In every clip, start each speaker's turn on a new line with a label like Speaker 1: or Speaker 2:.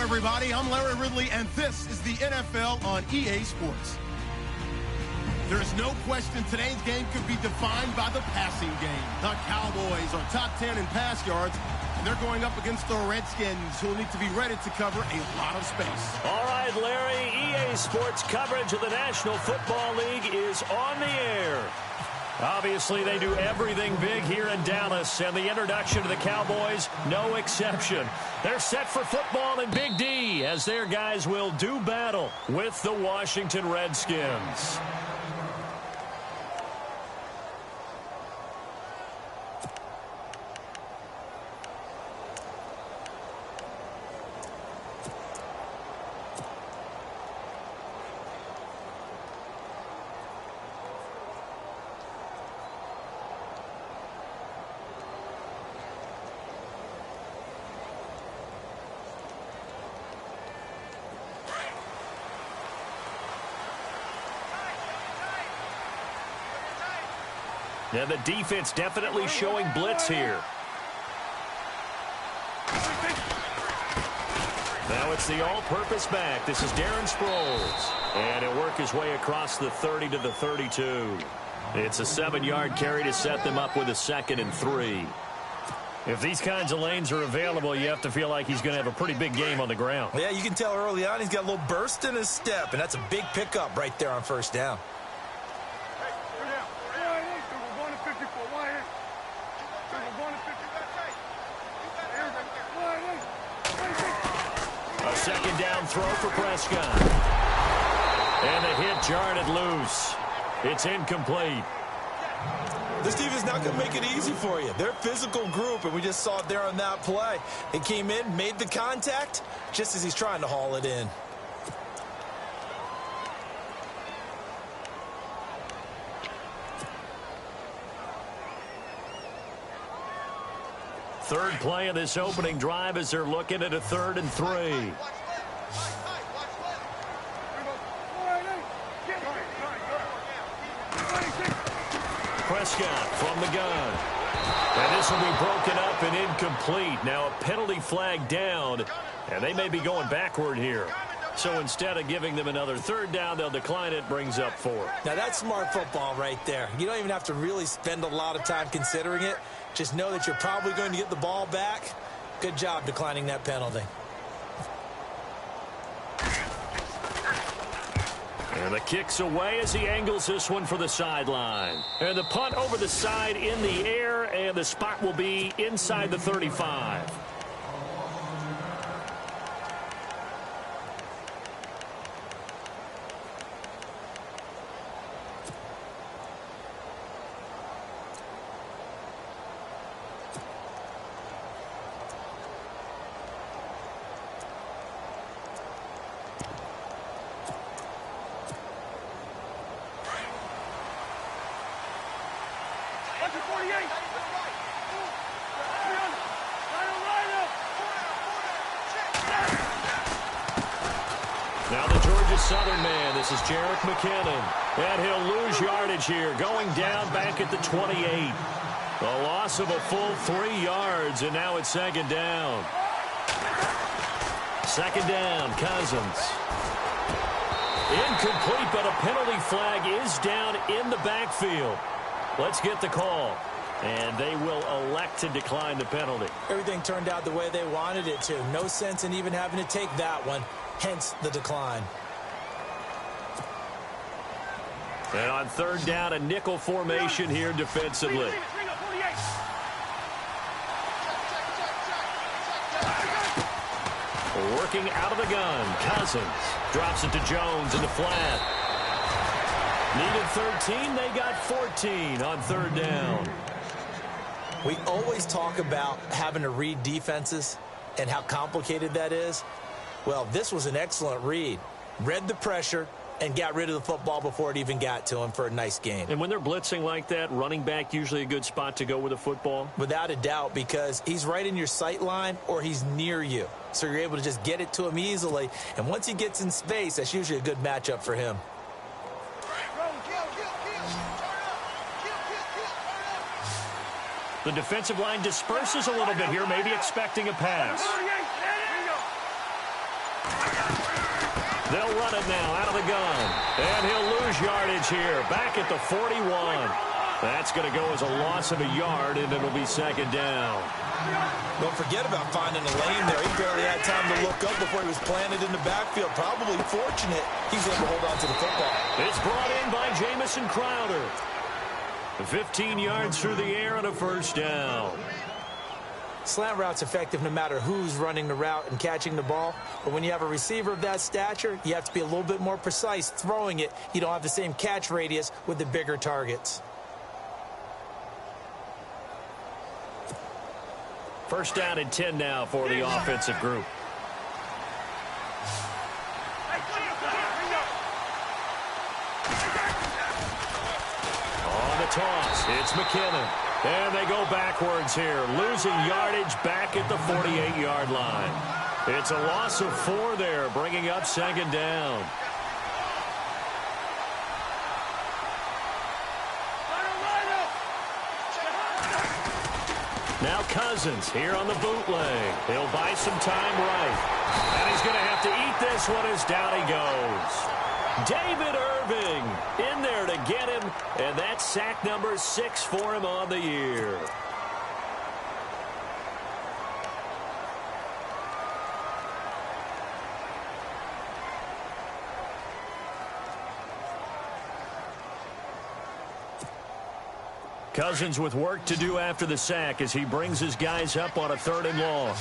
Speaker 1: everybody. I'm Larry Ridley, and this is the NFL on EA Sports. There's no question today's game could be defined by the passing game. The Cowboys are top 10 in pass yards, and they're going up against the Redskins, who will need to be ready to cover a lot of space.
Speaker 2: All right, Larry, EA Sports coverage of the National Football League is on the air. Obviously, they do everything big here in Dallas, and the introduction to the Cowboys, no exception. They're set for football in Big D, as their guys will do battle with the Washington Redskins. And the defense definitely showing blitz here. Now it's the all-purpose back. This is Darren Sproles. And he'll work his way across the 30 to the 32. It's a 7-yard carry to set them up with a 2nd and 3. If these kinds of lanes are available, you have to feel like he's going to have a pretty big game on the ground.
Speaker 3: Yeah, you can tell early on he's got a little burst in his step, and that's a big pickup right there on first down.
Speaker 2: Second down throw for Prescott. And the hit jarred it loose. It's incomplete.
Speaker 3: This defense not going to make it easy for you. They're a physical group, and we just saw it there on that play. It came in, made the contact, just as he's trying to haul it in.
Speaker 2: Third play of this opening drive as they're looking at a 3rd and 3. Prescott from the gun. And this will be broken up and incomplete. Now a penalty flag down, and they may be going backward here. So instead of giving them another 3rd down, they'll decline it, brings up 4.
Speaker 3: Now that's smart football right there. You don't even have to really spend a lot of time considering it. Just know that you're probably going to get the ball back. Good job declining that penalty.
Speaker 2: And the kick's away as he angles this one for the sideline. And the punt over the side in the air, and the spot will be inside the 35. Now the Georgia Southern man, this is Jerick McKinnon. And he'll lose yardage here, going down back at the 28. A loss of a full 3 yards, and now it's 2nd down. 2nd down, Cousins. Incomplete, but a penalty flag is down in the backfield. Let's get the call. And they will elect to decline the penalty.
Speaker 3: Everything turned out the way they wanted it to. No sense in even having to take that one. Hence the decline.
Speaker 2: And on 3rd down, a nickel formation here defensively. Working out of the gun. Cousins drops it to Jones in the flat. Needed 13. They got 14 on 3rd down.
Speaker 3: We always talk about having to read defenses and how complicated that is. Well, this was an excellent read. Read the pressure and got rid of the football before it even got to him for a nice gain.
Speaker 2: And when they're blitzing like that, running back usually a good spot to go with the football?
Speaker 3: Without a doubt, because he's right in your sight line or he's near you. So you're able to just get it to him easily. And once he gets in space, that's usually a good matchup for him.
Speaker 2: The defensive line disperses a little bit here, maybe expecting a pass. They'll run it now out of the gun. And he'll lose yardage here. Back at the 41. That's going to go as a loss of a yard, and it'll be second down.
Speaker 3: Don't forget about finding a lane there. He barely had time to look up before he was planted in the backfield. Probably fortunate he's able to hold on to the football.
Speaker 2: It's brought in by Jamison Crowder. 15 yards through the air and a first down.
Speaker 3: Slant route's effective no matter who's running the route and catching the ball. But when you have a receiver of that stature, you have to be a little bit more precise throwing it. You don't have the same catch radius with the bigger targets.
Speaker 2: First down and 10 now for the offensive group. On the toss, it's McKinnon. And they go backwards here, losing yardage back at the 48-yard line. It's a loss of 4 there, bringing up second down. Now Cousins here on the bootleg. He'll buy some time right. And he's going to have to eat this one as down he goes. David Irving in there to get him, and that's sack number 6 for him on the year. Cousins with work to do after the sack as he brings his guys up on a 3rd and long.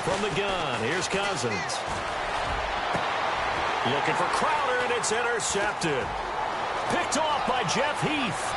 Speaker 2: From the gun, here's Cousins. Looking for Crowder, and it's intercepted. Picked off by Jeff Heath.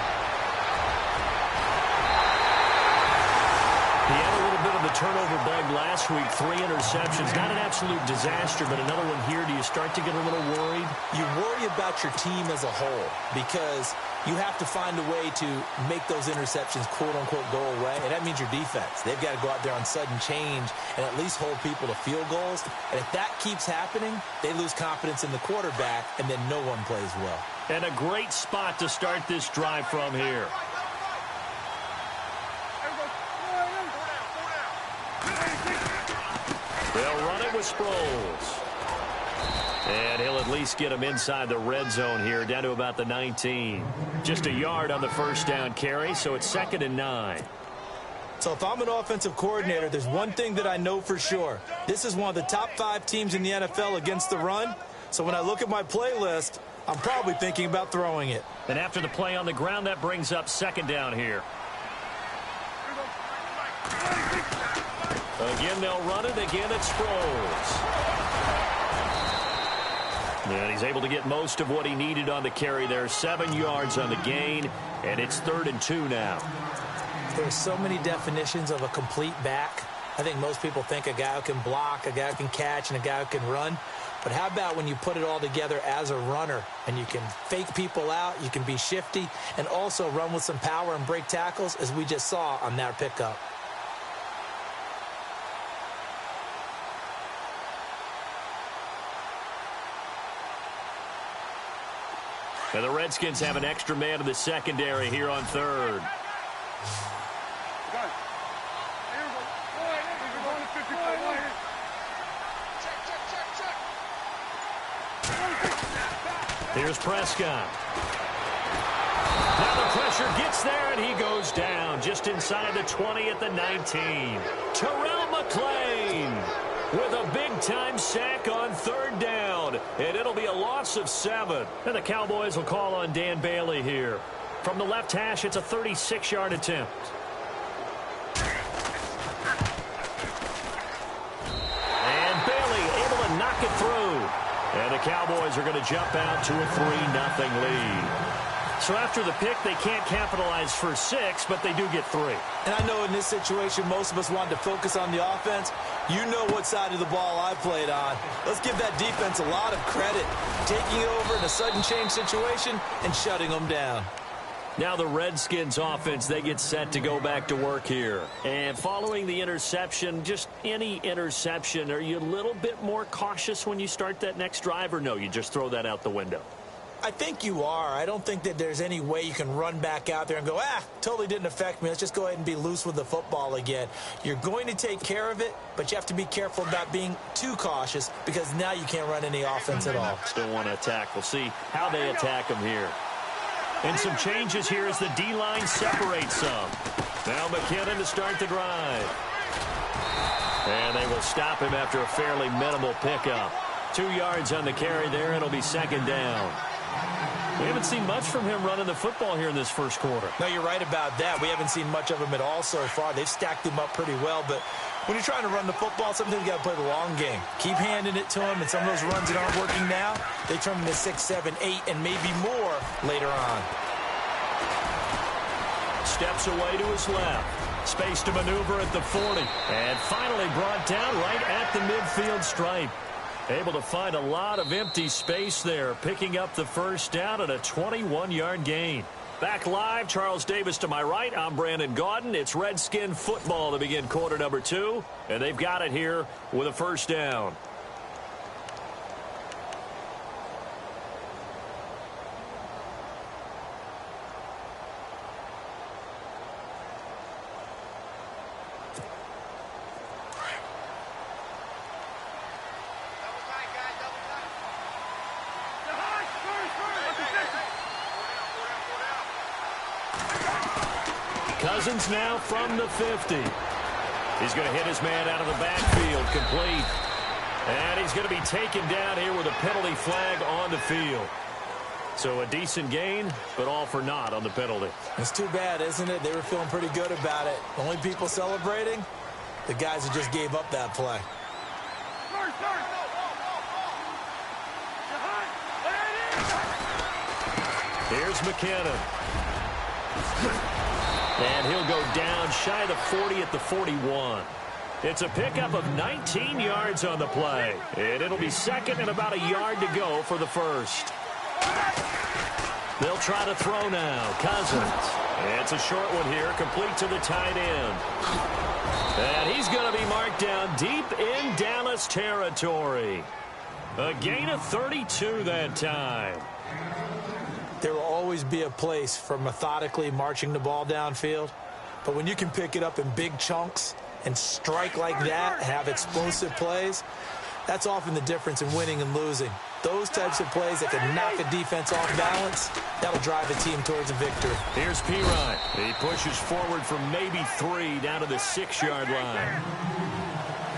Speaker 2: He had a little bit of the turnover bug last week. 3 interceptions. Not an absolute disaster, but another one here. Do you start to get a little worried?
Speaker 3: You worry about your team as a whole because you have to find a way to make those interceptions, quote-unquote, go away, and that means your defense. They've got to go out there on sudden change and at least hold people to field goals. And if that keeps happening, they lose confidence in the quarterback, and then no one plays well.
Speaker 2: And a great spot to start this drive from here. They'll run it with Sproles. And he'll at least get him inside the red zone here, down to about the 19. Just a yard on the first down carry, so it's 2nd and 9.
Speaker 3: So if I'm an offensive coordinator, there's one thing that I know for sure. This is one of the top 5 teams in the NFL against the run. So when I look at my playlist, I'm probably thinking about throwing it.
Speaker 2: And after the play on the ground, that brings up 2nd down here. Again, they'll run it. Again, it's Sproles. And he's able to get most of what he needed on the carry there. 7 yards on the gain, and it's 3rd and 2 now.
Speaker 3: There's so many definitions of a complete back. I think most people think a guy who can block, a guy who can catch, and a guy who can run. But how about when you put it all together as a runner, and you can fake people out, you can be shifty, and also run with some power and break tackles, as we just saw on that pickup.
Speaker 2: And the Redskins have an extra man in the secondary here on 3rd. Here's Prescott. Now the pressure gets there, and he goes down just inside the 20 at the 19. Terrell McClain with a big-time sack on 3rd down, and it'll be a loss of 7. And the Cowboys will call on Dan Bailey here. From the left hash, it's a 36-yard attempt. And Bailey able to knock it through. And the Cowboys are going to jump out to a 3-0 lead. So after the pick, they can't capitalize for 6, but they do get 3.
Speaker 3: And I know in this situation, most of us wanted to focus on the offense. You know what side of the ball I played on. Let's give that defense a lot of credit, taking it over in a sudden change situation and shutting them down.
Speaker 2: Now the Redskins offense, they get set to go back to work here. And following the interception, just any interception, are you a little bit more cautious when you start that next drive, or no, you just throw that out the window?
Speaker 3: I think you are. I don't think that there's any way you can run back out there and go, totally didn't affect me. Let's just go ahead and be loose with the football again. You're going to take care of it, but you have to be careful about being too cautious because now you can't run any offense at all.
Speaker 2: Still want to attack. We'll see how they attack them here. And some changes here as the D-line separates some. Now McKinnon to start the drive. And they will stop him after a fairly minimal pickup. 2 yards on the carry there. It'll be second down. We haven't seen much from him running the football here in this first quarter.
Speaker 3: No, you're right about that. We haven't seen much of him at all so far. They've stacked him up pretty well, but when you're trying to run the football, sometimes you got to play the long game. Keep handing it to him, and some of those runs that aren't working now, they turn into 6, 7, 8, and maybe more later on.
Speaker 2: Steps away to his left. Space to maneuver at the 40. And finally brought down right at the midfield stripe. Able to find a lot of empty space there, picking up the first down and a 21-yard gain. Back live, Charles Davis to my right. I'm Brandon Gaudin. It's Redskin football to begin quarter number 2, and they've got it here with a first down. Cousins now from the 50. He's going to hit his man out of the backfield, complete. And he's going to be taken down here with a penalty flag on the field. So a decent gain, but all for naught on the penalty.
Speaker 3: It's too bad, isn't it? They were feeling pretty good about it. Only people celebrating, the guys who just gave up that play.
Speaker 2: Here's McKinnon. And he'll go down shy of the 40 at the 41. It's a pickup of 19 yards on the play. And it'll be second and about a yard to go for the first. They'll try to throw now. Cousins. It's a short one here, complete to the tight end. And he's going to be marked down deep in Dallas territory. A gain of 32 that time.
Speaker 3: There will always be a place for methodically marching the ball downfield. But when you can pick it up in big chunks and strike like that, have explosive plays, that's often the difference in winning and losing. Those types of plays that can knock a defense off balance, that'll drive a team towards a victory.
Speaker 2: Here's Pirine. He pushes forward from maybe 3 down to the 6-yard line.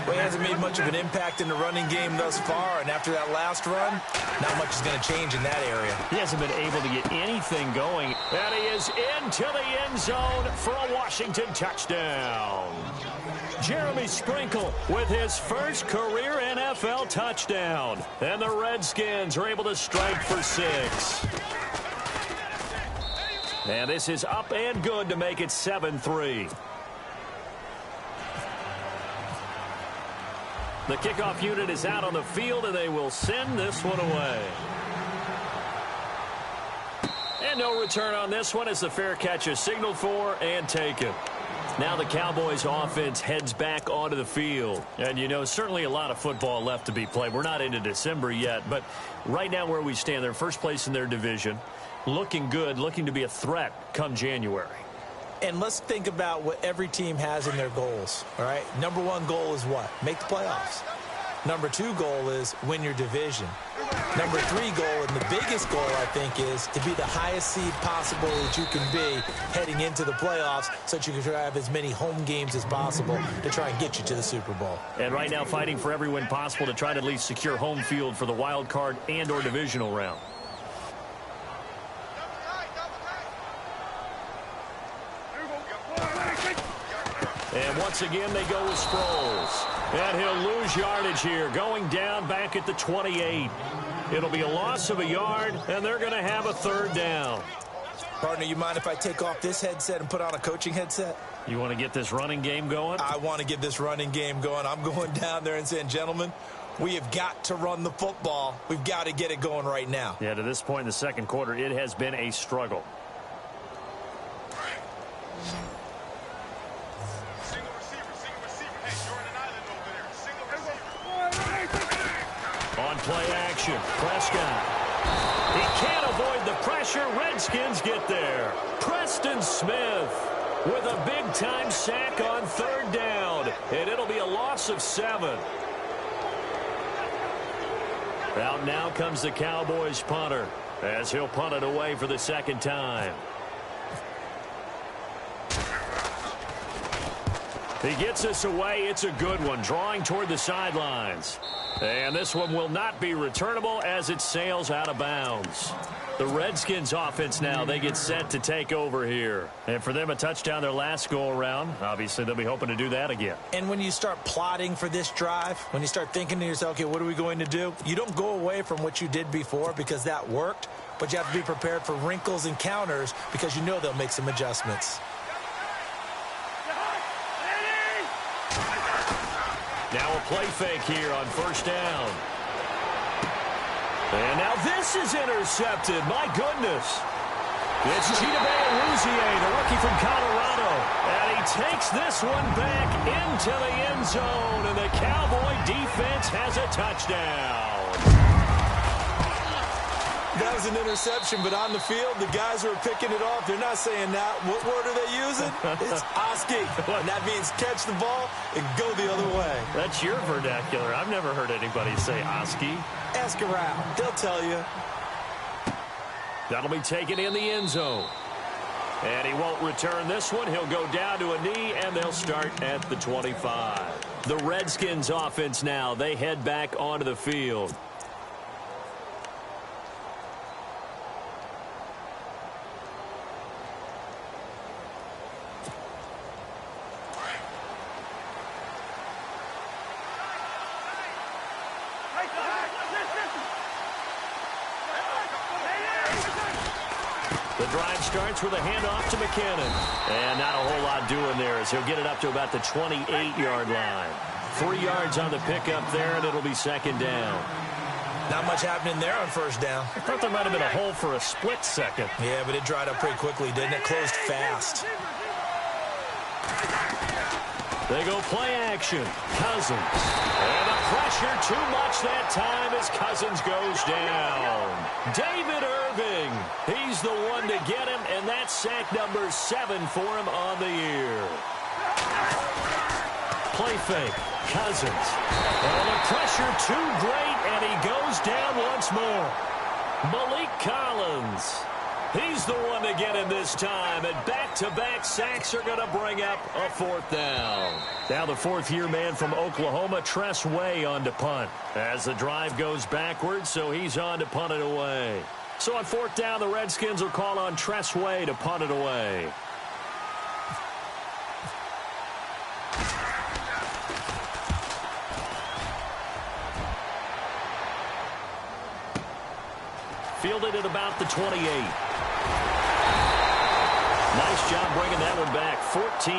Speaker 3: Well, he hasn't made much of an impact in the running game thus far, and after that last run, not much is going to change in that area.
Speaker 2: He hasn't been able to get anything going, and he is into the end zone for a Washington touchdown. Jeremy Sprinkle with his first career NFL touchdown, and the Redskins are able to strike for 6. And this is up and good to make it 7-3. The kickoff unit is out on the field, and they will send this one away. And no return on this one as the fair catch is signaled for and taken. Now the Cowboys offense heads back onto the field. And, you know, certainly a lot of football left to be played. We're not into December yet, but right now where we stand, they're first place in their division. Looking good, looking to be a threat come January.
Speaker 3: And let's think about what every team has in their goals, all right? Number 1 goal is what? Make the playoffs. Number 2 goal is win your division. Number 3 goal, and the biggest goal, I think, is to be the highest seed possible that you can be heading into the playoffs so that you can have as many home games as possible to try and get you to the Super Bowl.
Speaker 2: And right now fighting for every win possible to try to at least secure home field for the wild card and or divisional round. And once again, they go with Sproles. And he'll lose yardage here, going down back at the 28. It'll be a loss of a yard, and they're going to have a third down.
Speaker 3: Partner, you mind if I take off this headset and put on a coaching headset?
Speaker 2: You want to get this running game going?
Speaker 3: I want to get this running game going. I'm going down there and saying, gentlemen, we have got to run the football. We've got to get it going right now.
Speaker 2: Yeah, to this point in the second quarter, it has been a struggle. On play action, Prescott. He can't avoid the pressure. Redskins get there. Preston Smith with a big-time sack on 3rd down. And it'll be a loss of 7. Out now comes the Cowboys punter as he'll punt it away for the 2nd time. He gets us away. It's a good one, drawing toward the sidelines. And this one will not be returnable as it sails out of bounds. The Redskins offense now, they get set to take over here. And for them, a touchdown their last go-around. Obviously, they'll be hoping to do that again.
Speaker 3: And when you start plotting for this drive, when you start thinking to yourself, okay, what are we going to do? You don't go away from what you did before because that worked, but you have to be prepared for wrinkles and counters because you know they'll make some adjustments.
Speaker 2: Now a play fake here on 1st down. And now this is intercepted. My goodness. It's Chidobe Awuzie, the rookie from Colorado. And he takes this one back into the end zone. And the Cowboy defense has a touchdown.
Speaker 3: That was an interception, but on the field, the guys who are picking it off, they're not saying that. What word are they using? It's Oski. And that means catch the ball and go the other way.
Speaker 2: That's your vernacular. I've never heard anybody say Oski.
Speaker 3: Ask around. They'll tell you.
Speaker 2: That'll be taken in the end zone. And he won't return this one. He'll go down to a knee, and they'll start at the 25. The Redskins offense now, they head back onto the field. The drive starts with a handoff to McKinnon. And not a whole lot doing there as he'll get it up to about the 28-yard line. 3 yards on the pickup there, and it'll be 2nd down.
Speaker 3: Not much happening there on 1st down.
Speaker 2: I thought there might have been a hole for a split second.
Speaker 3: Yeah, but it dried up pretty quickly, didn't it? Closed fast.
Speaker 2: They go play action. Cousins. And the pressure too much that time as Cousins goes down. David Irving. He's the one to get him, and that's sack number 7 for him on the year. Play fake. Cousins. And the pressure too great, and he goes down once more. Malik Collins. He's the one to get him this time, and back-to-back sacks are going to bring up a 4th down. Now the 4th-year man from Oklahoma, Tress Way, on to punt. As the drive goes backwards, so he's on to punt it away. So on 4th down, the Redskins will call on Tress Way to punt it away. Fielded at about the 28. Nice job bringing that one back. 14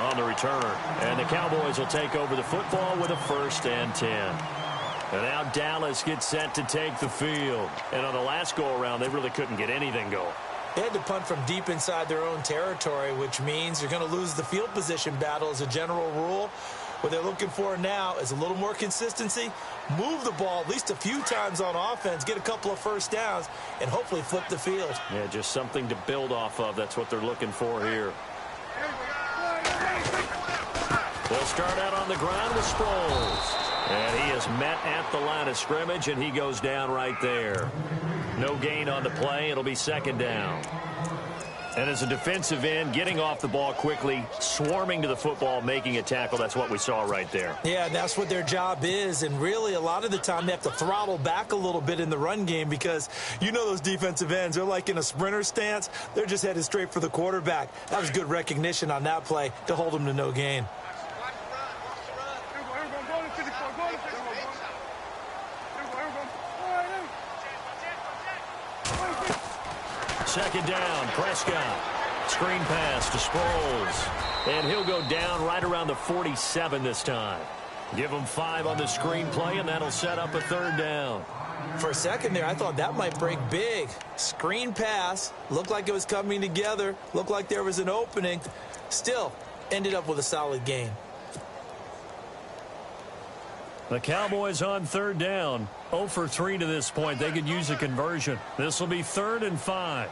Speaker 2: on the return. And the Cowboys will take over the football with a 1st and 10. And now Dallas gets set to take the field. And on the last go-around, they really couldn't get anything going.
Speaker 3: They had to punt from deep inside their own territory, which means you're going to lose the field position battle as a general rule. What they're looking for now is a little more consistency, move the ball at least a few times on offense, get a couple of 1st downs, and hopefully flip the field.
Speaker 2: Yeah, just something to build off of. That's what they're looking for here. They'll start out on the ground with Sproles. And he is met at the line of scrimmage, and he goes down right there. No gain on the play. It'll be 2nd down. And as a defensive end, getting off the ball quickly, swarming to the football, making a tackle, that's what we saw right there.
Speaker 3: Yeah, that's what their job is. And really, a lot of the time, they have to throttle back a little bit in the run game because you know those defensive ends, they're like in a sprinter stance. They're just headed straight for the quarterback. That was good recognition on that play to hold them to no gain.
Speaker 2: Second down, Prescott. Screen pass to Sproles. And he'll go down right around the 47 this time. Give him 5 on the screen play, and that'll set up a 3rd down.
Speaker 3: For a second there, I thought that might break big. Screen pass. Looked like it was coming together. Looked like there was an opening. Still, ended up with a solid gain.
Speaker 2: The Cowboys on third down. 0 for 3 to this point. They could use a conversion. This will be 3rd and 5.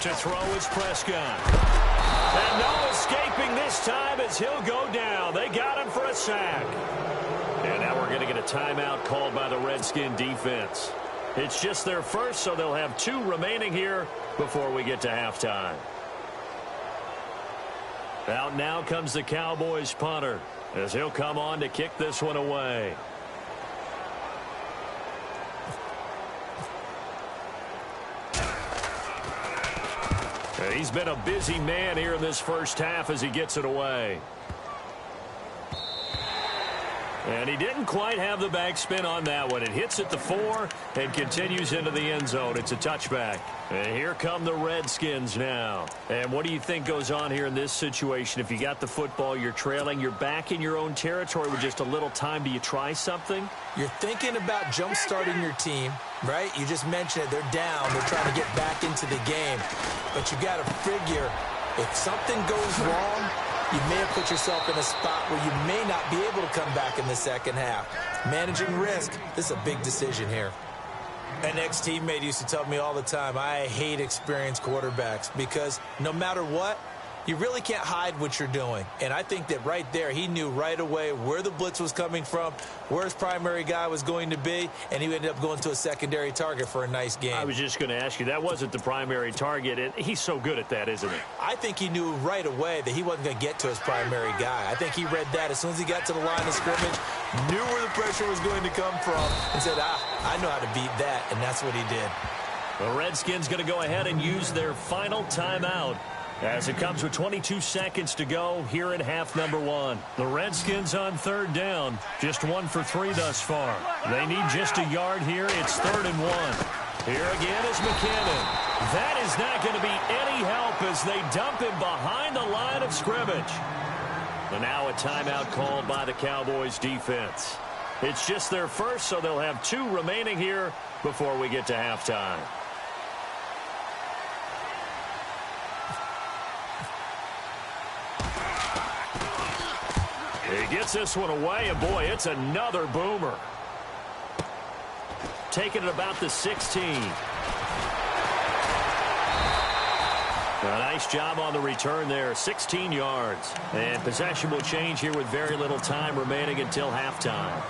Speaker 2: To throw is Prescott. And no escaping this time as he'll go down. They got him for a sack. And now we're going to get a timeout called by the Redskin defense. It's just their first, so they'll have 2 remaining here before we get to halftime. Out now comes the Cowboys punter as he'll come on to kick this one away. He's been a busy man here in this first half as he gets it away. And he didn't quite have the backspin on that one. It hits at the 4 and continues into the end zone. It's a touchback. And here come the Redskins now. And what do you think goes on here in this situation? If you got the football, you're trailing, you're back in your own territory with just a little time. Do you try something?
Speaker 3: You're thinking about jump-starting your team, right? You just mentioned it. They're down. They're trying to get back into the game. But you got to figure if something goes wrong, you may have put yourself in a spot where you may not be able to come back in the second half. Managing risk, this is a big decision here. An ex-teammate used to tell me all the time, I hate experienced quarterbacks because no matter what, you really can't hide what you're doing. And I think that right there, he knew right away where the blitz was coming from, where his primary guy was going to be, and he ended up going to a secondary target for a nice game.
Speaker 2: I was just going to ask you, that wasn't the primary target, and he's so good at that, isn't he?
Speaker 3: I think he knew right away that he wasn't going to get to his primary guy. I think he read that as soon as he got to the line of scrimmage, knew where the pressure was going to come from, and said, I know how to beat that, and that's what he did.
Speaker 2: The Redskins going to go ahead and use their final timeout as it comes with 22 seconds to go here in half number 1. The Redskins on third down, just 1 for 3 thus far. They need just a yard here. It's 3rd and 1. Here again is McKinnon. That is not going to be any help as they dump him behind the line of scrimmage. And now a timeout called by the Cowboys defense. It's just their first, so they'll have 2 remaining here before we get to halftime. He gets this one away, and boy, it's another boomer. Taking it about the 16. A nice job on the return there, 16 yards. And possession will change here with very little time remaining until halftime.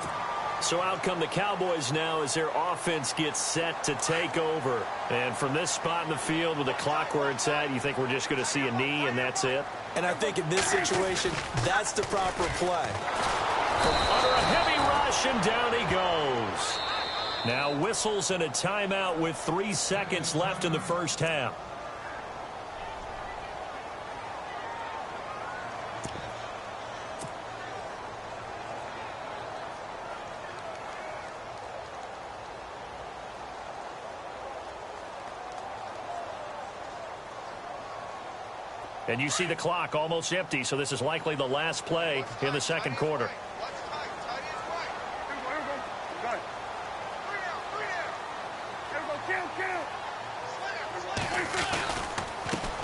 Speaker 2: So out come the Cowboys now as their offense gets set to take over. And from this spot in the field with the clock where it's at, you think we're just going to see a knee and that's it?
Speaker 3: And I think in this situation, that's the proper play.
Speaker 2: Under a heavy rush, and down he goes. Now whistles and a timeout with 3 seconds left in the first half. And you see the clock almost empty, so this is likely the last play in the second quarter.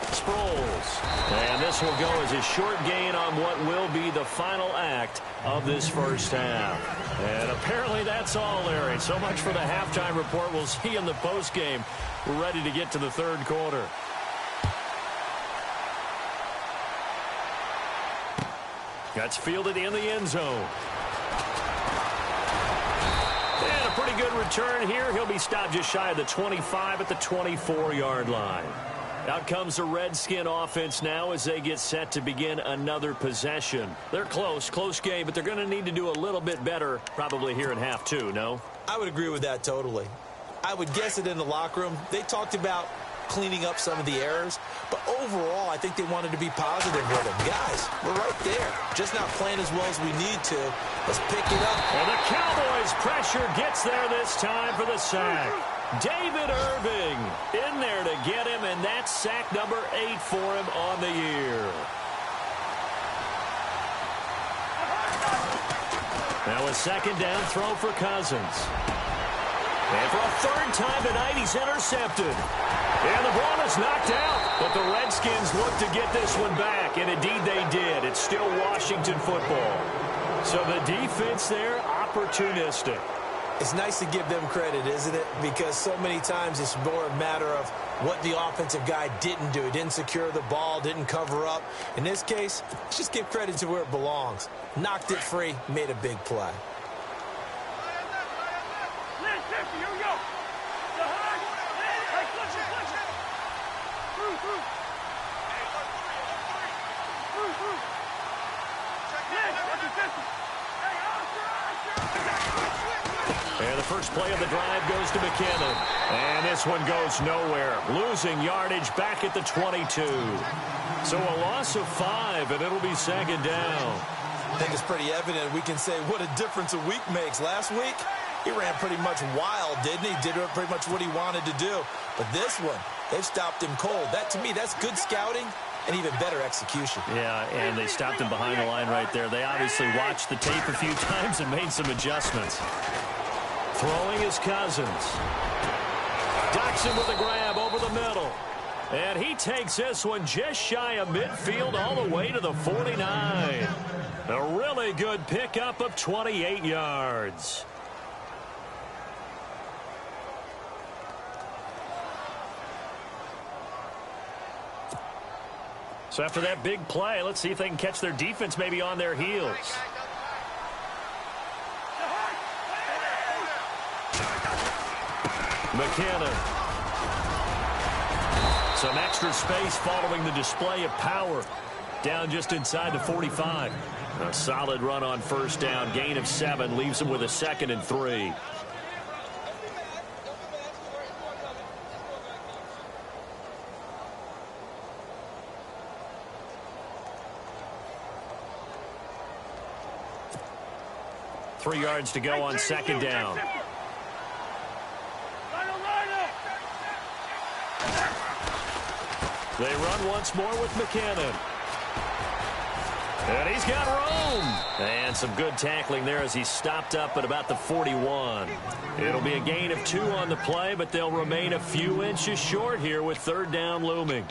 Speaker 2: Sproles. And this will go as a short gain on what will be the final act of this first half. And apparently that's all, Larry. So much for the halftime report. We'll see you in the postgame. We're ready to get to the third quarter. That's fielded in the end zone. And a pretty good return here. He'll be stopped just shy of the 25 at the 24-yard line. Out comes the Redskin offense now as they get set to begin another possession. They're close game, but they're going to need to do a little bit better probably here in half 2, no?
Speaker 3: I would agree with that totally. I would guess it in the locker room. They talked about cleaning up some of the errors, but overall I think they wanted to be positive with them. Guys, we're right there, just not playing as well as we need to. Let's pick it up.
Speaker 2: And the Cowboys pressure gets there this time for the sack. David Irving in there to get him, and that's sack number 8 for him on the year. Now a second down throw for Cousins. And for a third time tonight, he's intercepted. And the ball is knocked out. But the Redskins look to get this one back, and indeed they did. It's still Washington football. So the defense there, opportunistic.
Speaker 3: It's nice to give them credit, isn't it? Because so many times it's more a matter of what the offensive guy didn't do. He didn't secure the ball, didn't cover up. In this case, let's just give credit to where it belongs. Knocked it free, made a big play.
Speaker 2: And the first play of the drive goes to McKinnon. And this one goes nowhere. Losing yardage back at the 22. So a loss of 5, and it'll be second down.
Speaker 3: I think it's pretty evident. We can say what a difference a week makes. Last week, he ran pretty much wild, didn't he? Did pretty much what he wanted to do. But this one, they've stopped him cold. That, to me, that's good scouting and even better execution.
Speaker 2: Yeah, and they stopped him behind the line right there. They obviously watched the tape a few times and made some adjustments. Throwing is Cousins. Doxson with a grab over the middle. And he takes this one just shy of midfield all the way to the 49. A really good pickup of 28 yards. So after that big play, let's see if they can catch their defense maybe on their heels. McKinnon. Some extra space following the display of power. Down just inside the 45. A solid run on first down. Gain of 7 leaves them with a 2nd and 3. Three yards to go on second down. They run once more with McKinnon. And he's got room. And some good tackling there as he stopped up at about the 41. It'll be a gain of 2 on the play, but they'll remain a few inches short here with third down looming.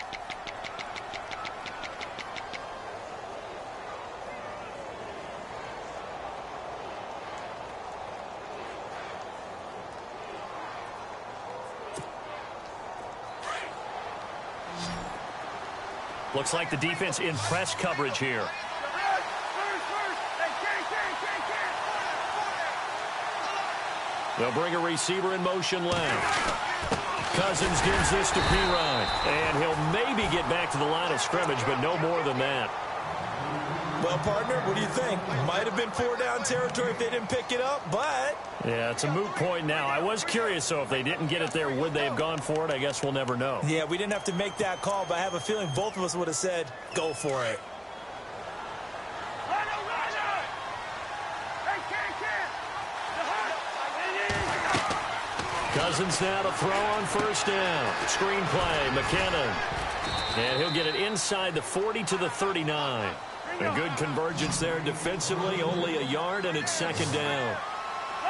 Speaker 2: Looks like the defense in press coverage here. They'll bring a receiver in motion left. Cousins gives this to Pirine. And he'll maybe get back to the line of scrimmage, but no more than that.
Speaker 3: Well, partner, what do you think? Might have been 4-down territory if they didn't pick it up, but...
Speaker 2: Yeah, it's a moot point now. I was curious, so if they didn't get it there, would they have gone for it? I guess we'll never know.
Speaker 3: Yeah, we didn't have to make that call, but I have a feeling both of us would have said, go for it.
Speaker 2: Cousins now to throw on first down. Screen play, McKinnon. And he'll get it inside the 40 to the 39. A good convergence there defensively, only a yard, and it's second down.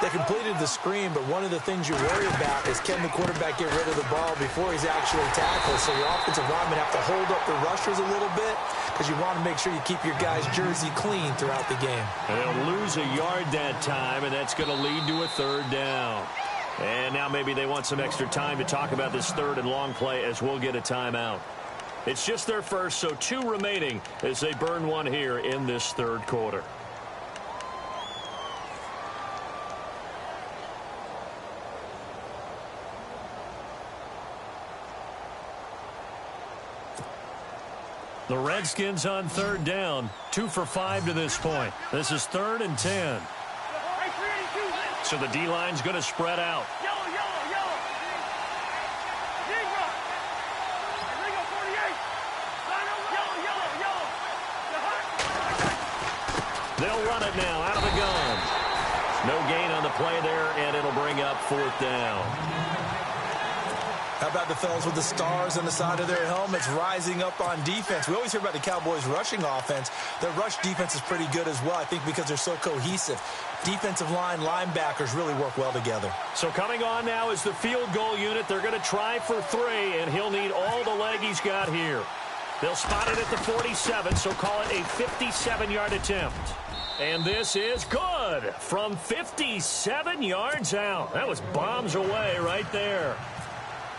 Speaker 3: They completed the screen, but one of the things you worry about is can the quarterback get rid of the ball before he's actually tackled. So your offensive linemen have to hold up the rushers a little bit because you want to make sure you keep your guys' jersey clean throughout the game.
Speaker 2: And they'll lose a yard that time, and that's going to lead to a third down. And now maybe they want some extra time to talk about this third and long play as we'll get a timeout. It's just their first, so 2 remaining as they burn one here in this third quarter. The Redskins on third down, 2 for 5 to this point. This is 3rd and 10. So the D-line's going to spread out. They'll run it now out of the gun. No gain on the play there, and it'll bring up 4th down.
Speaker 3: How about the fellas with the stars on the side of their helmets rising up on defense? We always hear about the Cowboys' rushing offense. Their rush defense is pretty good as well, I think, because they're so cohesive. Defensive line, linebackers really work well together.
Speaker 2: So coming on now is the field goal unit. They're going to try for 3, and he'll need all the leg he's got here. They'll spot it at the 47, so call it a 57-yard attempt. And this is good from 57 yards out. That was bombs away right there.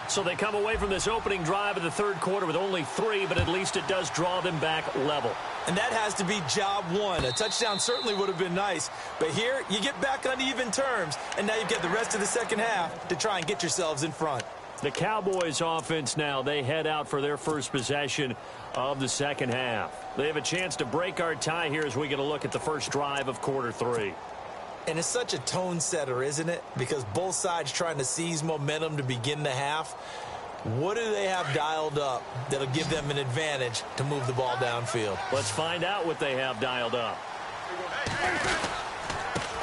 Speaker 2: So they come away from this opening drive of the third quarter with only 3, but at least it does draw them back level.
Speaker 3: And that has to be job 1. A touchdown certainly would have been nice. But here, you get back on even terms, and now you've got the rest of the second half to try and get yourselves in front.
Speaker 2: The Cowboys offense now, they head out for their first possession of the second half. They have a chance to break our tie here as we get a look at the first drive of quarter 3.
Speaker 3: And it's such a tone setter, isn't it? Because both sides trying to seize momentum to begin the half. What do they have dialed up that'll give them an advantage to move the ball downfield?
Speaker 2: Let's find out what they have dialed up.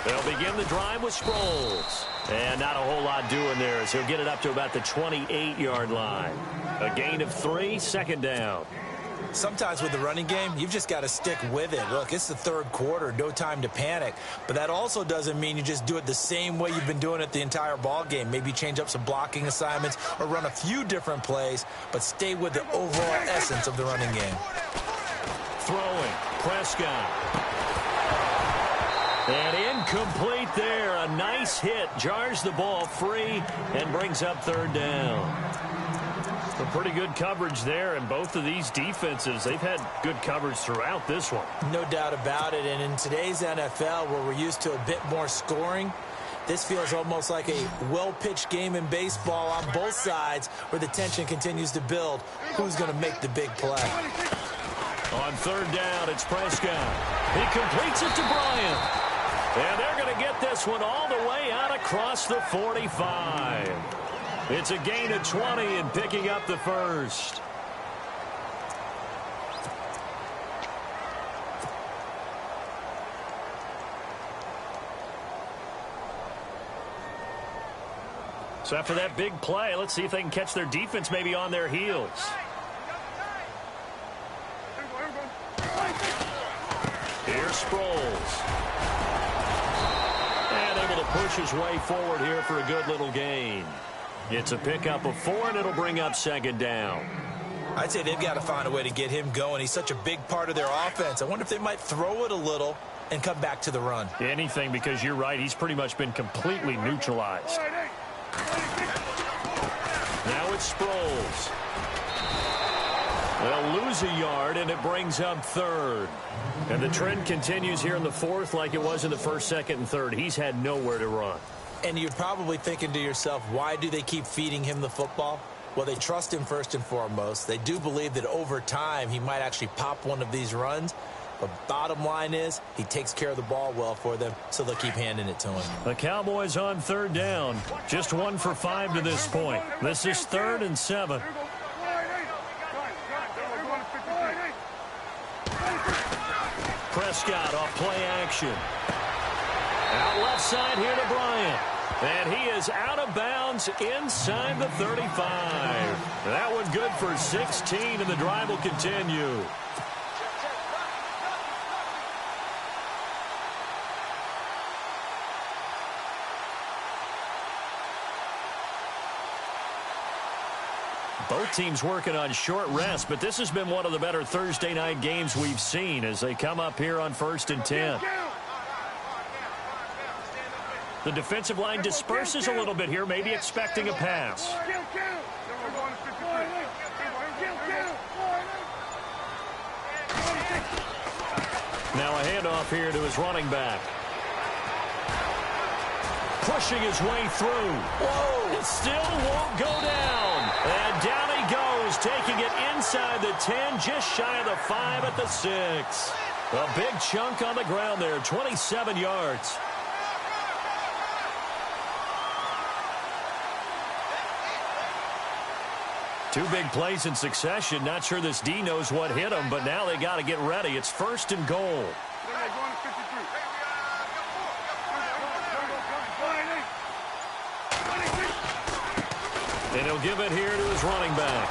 Speaker 2: They'll begin the drive with Sproles. And not a whole lot doing there as he'll get it up to about the 28-yard line. A gain of 3, second down.
Speaker 3: Sometimes with the running game, you've just got to stick with it. Look, it's the third quarter, no time to panic. But that also doesn't mean you just do it the same way you've been doing it the entire ball game. Maybe change up some blocking assignments or run a few different plays, but stay with the overall essence of the running game.
Speaker 2: Throwing, Prescott. And incomplete there. A nice hit. Jars the ball free and brings up third down. Some pretty good coverage there, and both of these defenses, they've had good coverage throughout this one.
Speaker 3: No doubt about it, and in today's NFL, where we're used to a bit more scoring, this feels almost like a well-pitched game in baseball on both sides where the tension continues to build. Who's going to make the big play?
Speaker 2: On third down, it's Prescott. He completes it to Bryant. And they're going to get this one all the way out across the 45. It's a gain of 20 and picking up the first. So after that big play, let's see if they can catch their defense maybe on their heels. Here's Sproles. And able to push his way forward here for a good little gain. It's a pickup of 4, and it'll bring up second down.
Speaker 3: I'd say they've got to find a way to get him going. He's such a big part of their offense. I wonder if they might throw it a little and come back to the run.
Speaker 2: Anything, because you're right. He's pretty much been completely neutralized. Now it's Sproles. They'll lose a yard, and it brings up third. And the trend continues here in the fourth like it was in the first, second, and third. He's had nowhere to run.
Speaker 3: And you're probably thinking to yourself, why do they keep feeding him the football? Well, they trust him first and foremost. They do believe that over time he might actually pop one of these runs. But bottom line is he takes care of the ball well for them, so they'll keep handing it to him.
Speaker 2: The Cowboys on third down. Just 1 for 5 to this point. This is 3rd and 7. Prescott off play action. Out left side here to Bryant. And he is out of bounds inside the 35. That one good for 16, and the drive will continue. Both teams working on short rest, but this has been one of the better Thursday night games we've seen as they come up here on 1st and 10. The defensive line disperses a little bit here, maybe expecting a pass. Now a handoff here to his running back. Pushing his way through. Whoa! It still won't go down. And down he goes, taking it inside the 10, just shy of the 5 at the 6. A big chunk on the ground there, 27 yards. Two big plays in succession. Not sure this D knows what hit him, but now they got to get ready. It's 1st and goal. And he'll give it here to his running back.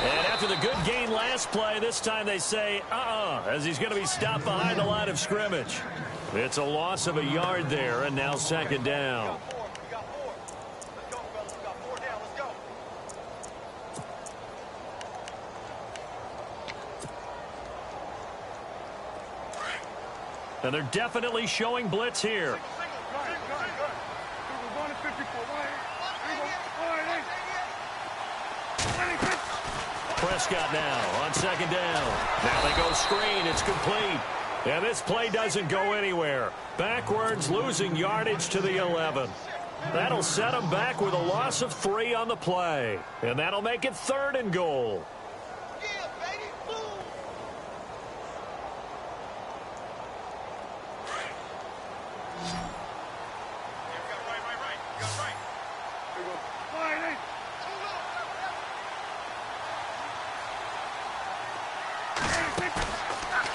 Speaker 2: And after the good gain last play, this time they say, as he's going to be stopped behind the line of scrimmage. It's a loss of a yard there, and now second down. And they're definitely showing blitz here. Prescott now on second down. Now they go screen. It's complete. And this play doesn't go anywhere. Backwards, losing yardage to the 11. That'll set them back with a loss of 3 on the play. And that'll make it 3rd and goal.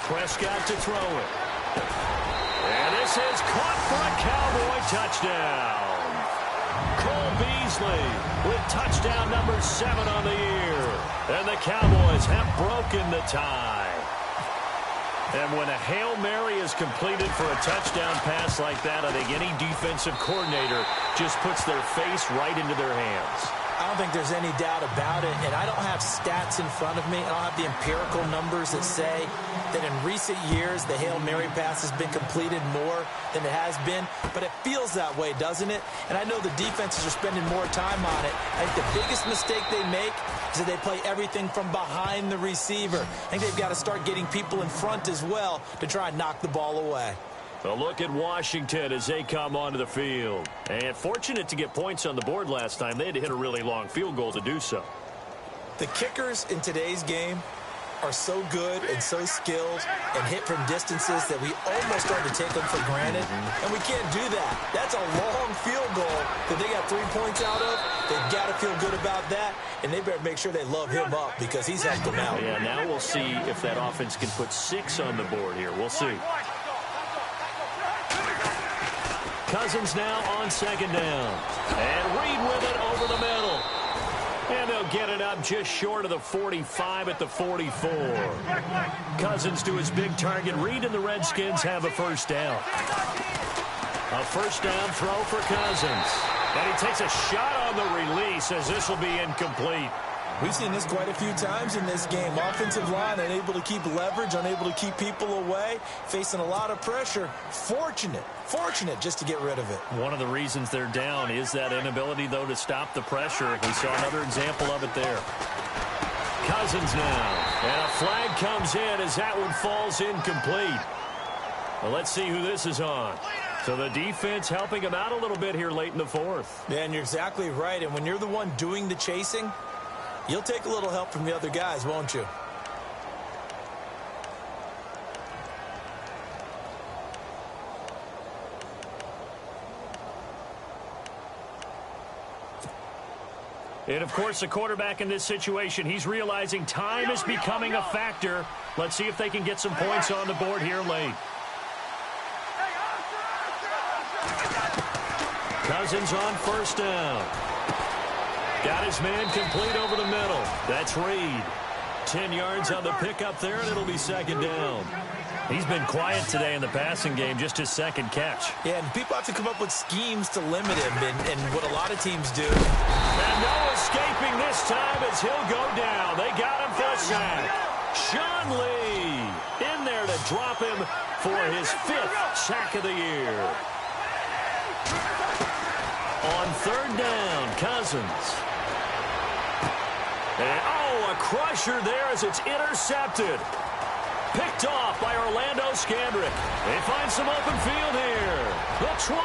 Speaker 2: Prescott to throw it. And this is caught for a Cowboy touchdown. Cole Beasley with touchdown number 7 on the year. And the Cowboys have broken the tie. And when a Hail Mary is completed for a touchdown pass like that, I think any defensive coordinator just puts their face right into their hands.
Speaker 3: I don't think there's any doubt about it, and I don't have stats in front of me. I don't have the empirical numbers that say that in recent years the Hail Mary pass has been completed more than it has been, but it feels that way, doesn't it? And I know the defenses are spending more time on it. I think the biggest mistake they make is that they play everything from behind the receiver. I think they've got to start getting people in front as well to try and knock the ball away.
Speaker 2: A look at Washington as they come onto the field. And fortunate to get points on the board last time. They had to hit a really long field goal to do so.
Speaker 3: The kickers in today's game are so good and so skilled and hit from distances that we almost start to take them for granted. And we can't do that. That's a long field goal that they got 3 points out of. They've got to feel good about that. And they better make sure they love him up because he's helped them out.
Speaker 2: Yeah, now we'll see if that offense can put 6 on the board here. We'll see. Cousins now on second down. And Reed with it over the middle. And they'll get it up just short of the 45 at the 44. Cousins to his big target. Reed and the Redskins have a first down. A first down throw for Cousins. And he takes a shot on the release as this will be incomplete.
Speaker 3: We've seen this quite a few times in this game. Offensive line unable to keep leverage, unable to keep people away, facing a lot of pressure. Fortunate just to get rid of it.
Speaker 2: One of the reasons they're down is that inability, though, to stop the pressure. We saw another example of it there. Cousins now. And a flag comes in as that one falls incomplete. Well, let's see who this is on. So the defense helping him out a little bit here late in the fourth.
Speaker 3: Man, you're exactly right. And when you're the one doing the chasing, you'll take a little help from the other guys, won't you?
Speaker 2: And, of course, the quarterback in this situation, he's realizing time is becoming a factor. Let's see if they can get some points on the board here late. Cousins on first down. Got his man complete over the middle. That's Reed. 10 yards on the pickup there, and it'll be second down. He's been quiet today in the passing game, just his second catch.
Speaker 3: Yeah, and people have to come up with schemes to limit him, and what a lot of teams do.
Speaker 2: And no escaping this time as he'll go down. They got him for a sack. Sean Lee in there to drop him for his 5th sack of the year. On third down, Cousins. And, a crusher there as it's intercepted. Picked off by Orlando Scandrick. They find some open field here. The 20.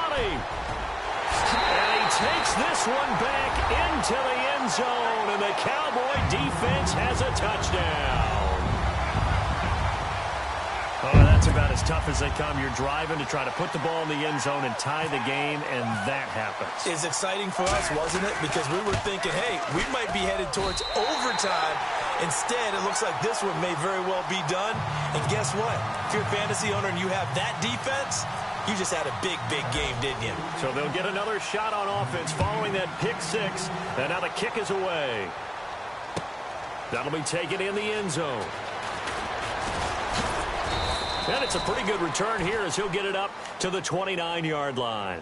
Speaker 2: And he takes this one back into the end zone, and the Cowboy defense has a touchdown. Oh, that's about as tough as they come. You're driving to try to put the ball in the end zone and tie the game, and that happens.
Speaker 3: It's exciting for us, wasn't it? Because we were thinking, hey, we might be headed towards overtime. Instead, it looks like this one may very well be done. And guess what? If you're a fantasy owner and you have that defense, you just had a big, big game, didn't you?
Speaker 2: So they'll get another shot on offense following that pick six. And now the kick is away. That'll be taken in the end zone. And it's a pretty good return here as he'll get it up to the 29-yard line.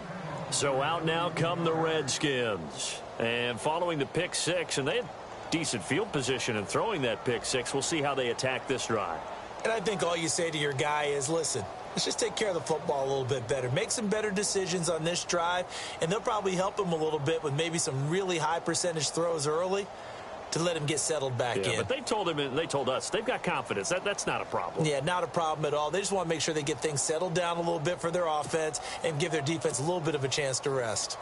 Speaker 2: So out now come the Redskins. And following the pick six, and they had decent field position in throwing that pick six. We'll see how they attack this drive.
Speaker 3: And I think all you say to your guy is, listen, let's just take care of the football a little bit better. Make some better decisions on this drive, and they'll probably help him a little bit with maybe some really high percentage throws early to let him get settled back in.
Speaker 2: But they told him, and they told us, they've got confidence. That's not a problem.
Speaker 3: Yeah, not a problem at all. They just want to make sure they get things settled down a little bit for their offense and give their defense a little bit of a chance to rest.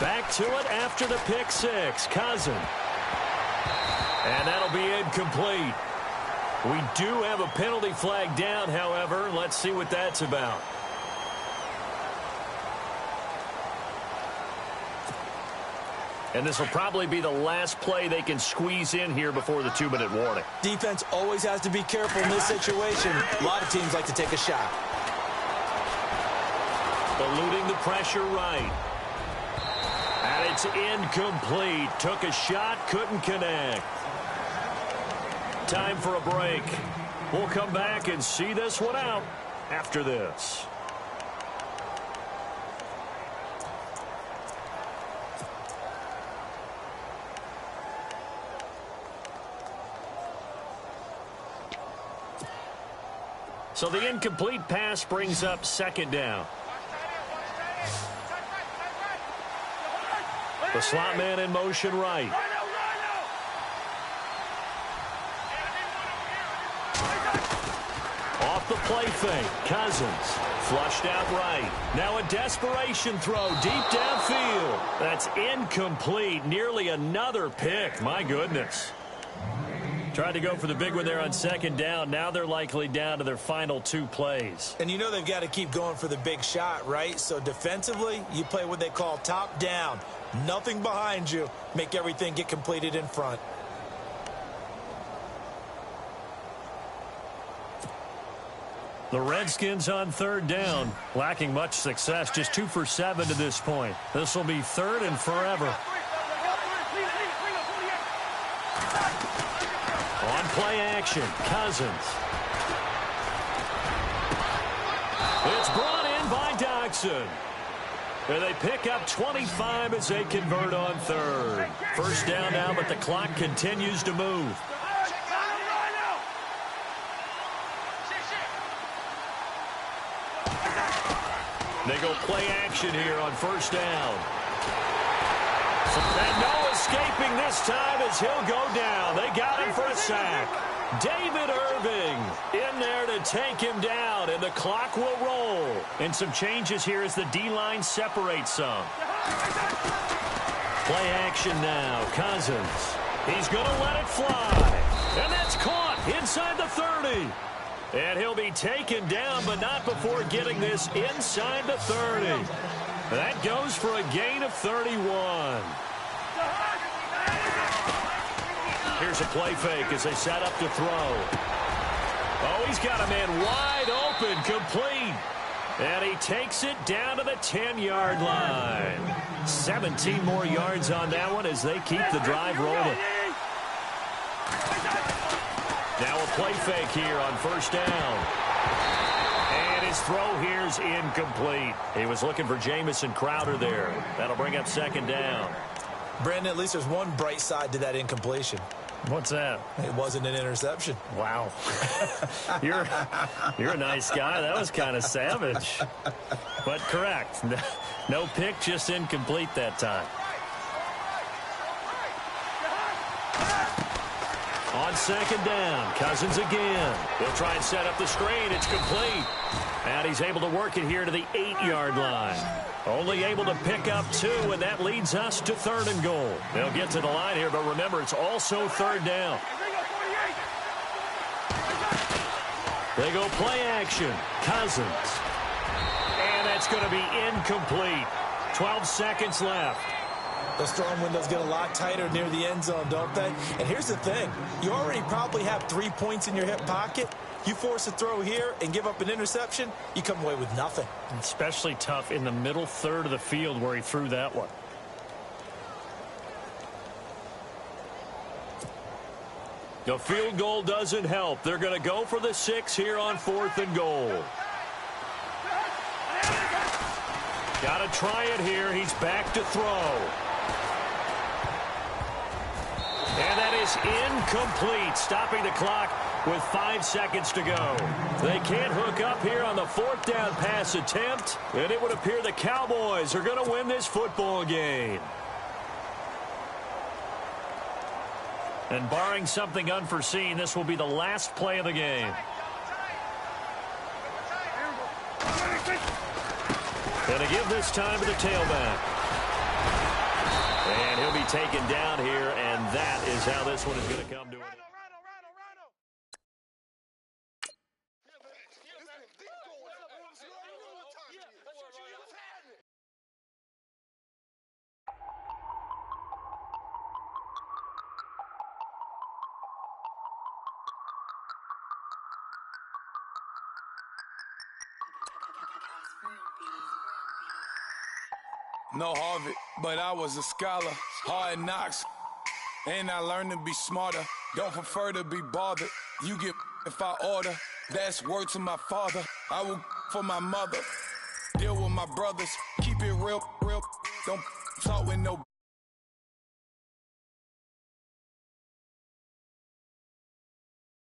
Speaker 2: Back to it after the pick six. Cousin. And that'll be incomplete. We do have a penalty flag down, however. Let's see what that's about. And this will probably be the last play they can squeeze in here before the 2-minute warning.
Speaker 3: Defense always has to be careful in this situation. A lot of teams like to take a shot.
Speaker 2: Eluding the pressure right. And it's incomplete. Took a shot, couldn't connect. Time for a break. We'll come back and see this one out after this. So the incomplete pass brings up second down. The slot man in motion right. Off the play fake. Cousins flushed out right. Now a desperation throw deep downfield. That's incomplete. Nearly another pick. My goodness. Tried to go for the big one there on second down. Now they're likely down to their final 2 plays.
Speaker 3: And you know they've got to keep going for the big shot, right? So defensively, you play what they call top down. Nothing behind you. Make everything get completed in front.
Speaker 2: The Redskins on third down, lacking much success, just 2 for 7 to this point. This will be third and forever. On play action, Cousins. It's brought in by Dodson. And they pick up 25 as they convert on third. First down now, but the clock continues to move. They go play action here on first down. And no escaping this time as he'll go down. They got him for a sack. David Irving in there to take him down, and the clock will roll. And some changes here as the D-line separates some. Play action now. Cousins. He's going to let it fly. And that's caught inside the 30. And he'll be taken down, but not before getting this inside the 30. That goes for a gain of 31. Here's a play fake as they set up to throw. Oh, he's got a man wide open, complete. And he takes it down to the 10-yard line. 17 more yards on that one as they keep the drive rolling. Now a play fake here on first down. And his throw here's incomplete. He was looking for Jamison Crowder there. That'll bring up second down.
Speaker 3: Brandon, at least there's one bright side to that incompletion.
Speaker 2: What's that?
Speaker 3: It wasn't an interception.
Speaker 2: Wow. You're a nice guy. That was kind of savage. But correct. No pick, just incomplete that time. On second down, Cousins again. He'll try and set up the screen. It's complete. And he's able to work it here to the 8-yard line. Only able to pick up 2, and that leads us to third and goal. They'll get to the line here, but remember, it's also third down. They go play action. Cousins. And that's going to be incomplete. 12 seconds left.
Speaker 3: Those throwing windows get a lot tighter near the end zone, don't they? And here's the thing. You already probably have 3 points in your hip pocket. You force a throw here and give up an interception, you come away with nothing.
Speaker 2: Especially tough in the middle third of the field where he threw that one. The field goal doesn't help. They're going to go for the 6 here on 4th and goal. Got to try it here. He's back to throw. And that is incomplete, stopping the clock with 5 seconds to go. They can't hook up here on the 4th down pass attempt, and it would appear the Cowboys are going to win this football game. And barring something unforeseen, this will be the last play of the game. And to give this time to the tailback. And he'll be taken down here, and that is how this one is going to come to an end.
Speaker 4: No Harvard, but I was a scholar. Hard knocks, and I learned to be smarter. Don't prefer to be bothered. You get if I order. That's word to my father. I will for my mother. Deal with my brothers. Keep it real, real. Don't talk with no